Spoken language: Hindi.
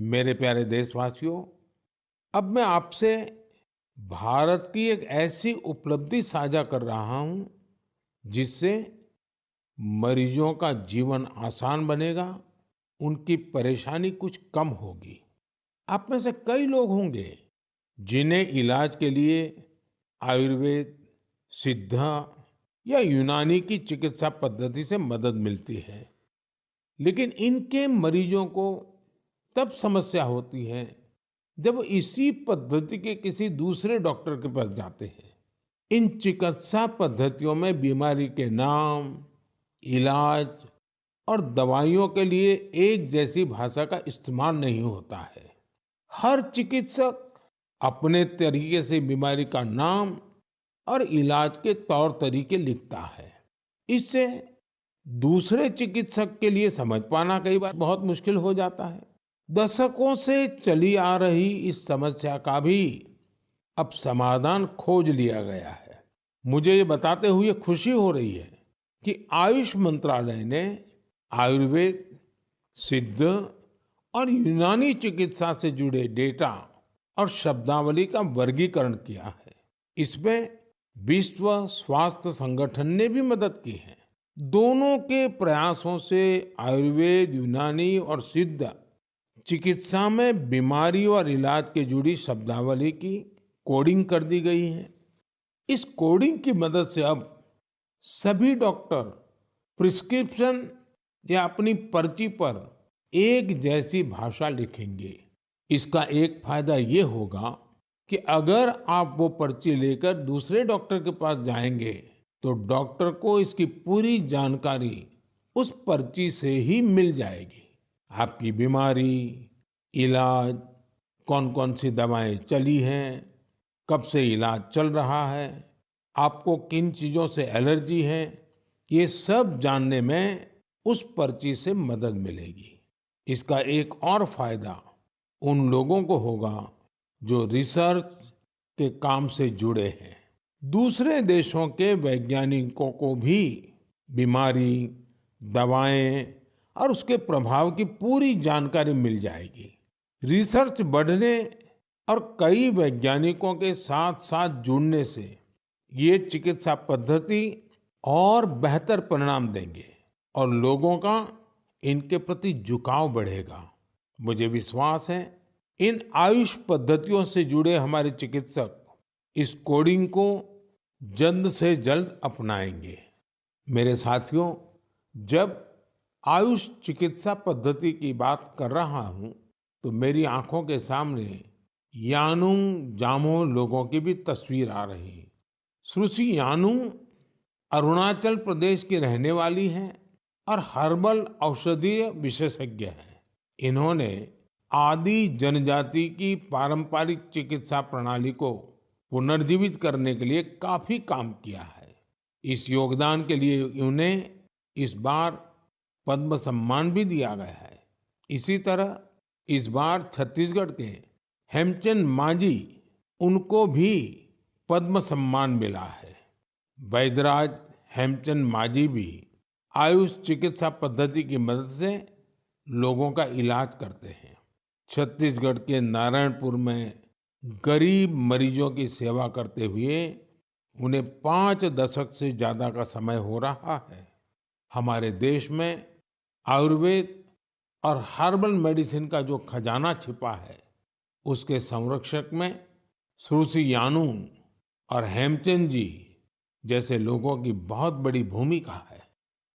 मेरे प्यारे देशवासियों, अब मैं आपसे भारत की एक ऐसी उपलब्धि साझा कर रहा हूं जिससे मरीजों का जीवन आसान बनेगा, उनकी परेशानी कुछ कम होगी। आप में से कई लोग होंगे जिन्हें इलाज के लिए आयुर्वेद, सिद्धा या यूनानी की चिकित्सा पद्धति से मदद मिलती है। लेकिन इनके मरीजों को तब समस्या होती है जब वो इसी पद्धति के किसी दूसरे डॉक्टर के पास जाते हैं। इन चिकित्सा पद्धतियों में बीमारी के नाम, इलाज और दवाइयों के लिए एक जैसी भाषा का इस्तेमाल नहीं होता है। हर चिकित्सक अपने तरीके से बीमारी का नाम और इलाज के तौर तरीके लिखता है। इससे दूसरे चिकित्सक के लिए समझ पाना कई बार बहुत मुश्किल हो जाता है। दशकों से चली आ रही इस समस्या का भी अब समाधान खोज लिया गया है। मुझे ये बताते हुए खुशी हो रही है कि आयुष मंत्रालय ने आयुर्वेद, सिद्ध और यूनानी चिकित्सा से जुड़े डेटा और शब्दावली का वर्गीकरण किया है। इसमें विश्व स्वास्थ्य संगठन ने भी मदद की है। दोनों के प्रयासों से आयुर्वेद, यूनानी और सिद्ध चिकित्सा में बीमारी और इलाज के जुड़ी शब्दावली की कोडिंग कर दी गई है। इस कोडिंग की मदद से अब सभी डॉक्टर प्रिस्क्रिप्शन या अपनी पर्ची पर एक जैसी भाषा लिखेंगे। इसका एक फायदा ये होगा कि अगर आप वो पर्ची लेकर दूसरे डॉक्टर के पास जाएंगे तो डॉक्टर को इसकी पूरी जानकारी उस पर्ची से ही मिल जाएगी। आपकी बीमारी, इलाज, कौन-कौन सी दवाएं चली हैं, कब से इलाज चल रहा है, आपको किन चीजों से एलर्जी है, ये सब जानने में उस पर्ची से मदद मिलेगी। इसका एक और फायदा उन लोगों को होगा जो रिसर्च के काम से जुड़े हैं। दूसरे देशों के वैज्ञानिकों को भी बीमारी, दवाएं और उसके प्रभाव की पूरी जानकारी मिल जाएगी। रिसर्च बढ़ने और कई वैज्ञानिकों के साथ साथ जुड़ने से ये चिकित्सा पद्धति और बेहतर परिणाम देंगे और लोगों का इनके प्रति झुकाव बढ़ेगा। मुझे विश्वास है इन आयुष पद्धतियों से जुड़े हमारे चिकित्सक इस कोडिंग को जल्द से जल्द अपनाएंगे। मेरे साथियों, जब आयुष चिकित्सा पद्धति की बात कर रहा हूं तो मेरी आंखों के सामने यानुंग जामोह लोगों की भी तस्वीर आ रही है। श्रुति यानुंग अरुणाचल प्रदेश की रहने वाली हैं और हर्बल औषधीय विशेषज्ञ हैं। इन्होंने आदि जनजाति की पारंपरिक चिकित्सा प्रणाली को पुनर्जीवित करने के लिए काफी काम किया है। इस योगदान के लिए उन्हें इस बार पद्म सम्मान भी दिया गया है। इसी तरह इस बार छत्तीसगढ़ के हेमचंद मांझी, उनको भी पद्म सम्मान मिला है। वैद्यराज हेमचंद मांझी भी आयुष चिकित्सा पद्धति की मदद से लोगों का इलाज करते हैं। छत्तीसगढ़ के नारायणपुर में गरीब मरीजों की सेवा करते हुए उन्हें 5 दशक से ज्यादा का समय हो रहा है। हमारे देश में आयुर्वेद और हर्बल मेडिसिन का जो खजाना छिपा है, उसके संरक्षक में श्रुति यानुंग और हेमचंद जी जैसे लोगों की बहुत बड़ी भूमिका है।